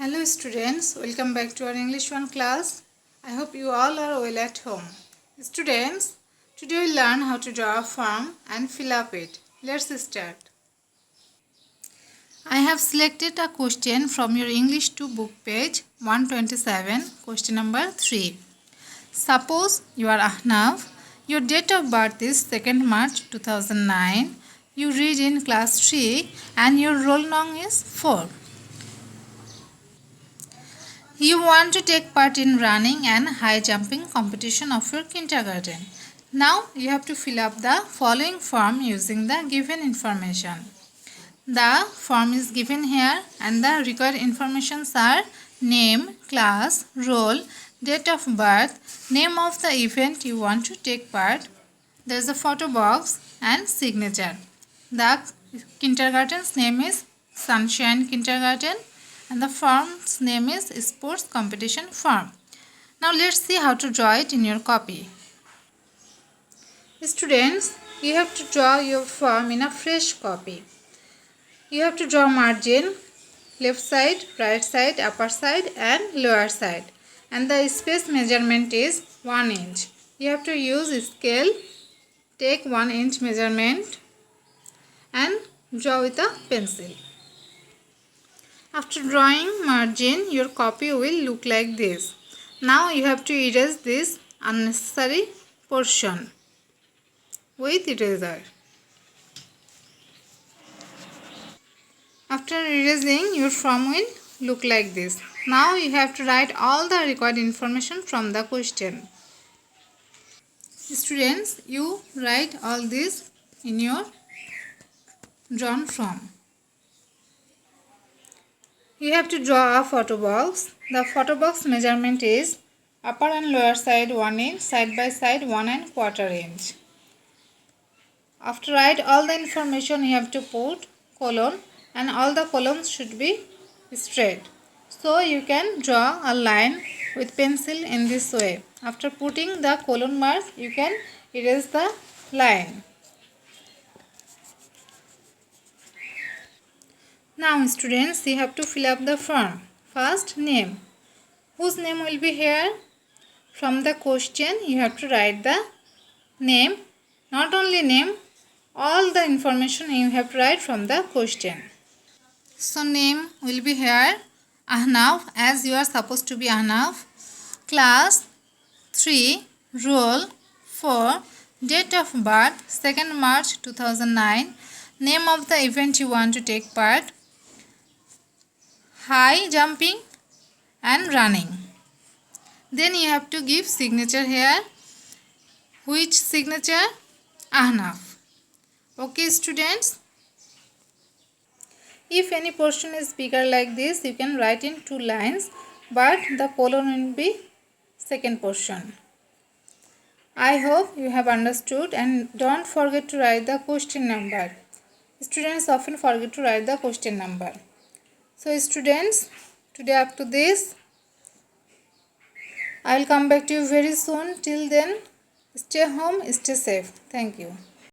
Hello students, welcome back to our English 1 class. I hope you all are well at home. Students, today we'll learn how to draw a form and fill up it. Let's start. I have selected a question from your English 2 book page 127, question number 3. Suppose you are Ahnaf. Your date of birth is 2nd March 2009. You read in class 3 and your roll number is 4. You want to take part in running and high jumping competition of your kindergarten. Now you have to fill up the following form using the given information. The form is given here and the required informations are name, class, roll, date of birth, name of the event you want to take part. There is a photo box and signature. The kindergarten's name is Sunshine Kindergarten and the form's name is Sports Competition Form. Now let's see how to draw it in your copy. Students, you have to draw your form in a fresh copy. You have to draw margin, left side, right side, upper side and lower side. And the space measurement is 1 inch. You have to use scale, take 1 inch measurement and draw with a pencil. After drawing margin, your copy will look like this. Now you have to erase this unnecessary portion with eraser. After erasing, your form will look like this. Now you have to write all the required information from the question. Students, you write all this in your drawn form. You have to draw a photo box. The photo box measurement is upper and lower side 1 inch, side by side 1¼ inch. After write all the information, you have to put colon and all the columns should be straight. So you can draw a line with pencil in this way. After putting the colon mark, you can erase the line. Now students, you have to fill up the form. First, name. Whose name will be here? From the question, you have to write the name. Not only name, all the information you have to write from the question. So name will be here Ahnaf, as you are supposed to be Ahnaf. Class 3, roll 4, date of birth 2nd March 2009. Name of the event you want to take part, high jumping and running. Then you have to give signature here. Which signature? Ahnaf. Okay students. If any portion is bigger like this, you can write in 2 lines, but the colon will be second portion. I hope you have understood and don't forget to write the question number. Students often forget to write the question number. So students, today up to this. I will come back to you very soon. Till then, stay home, stay safe. Thank you.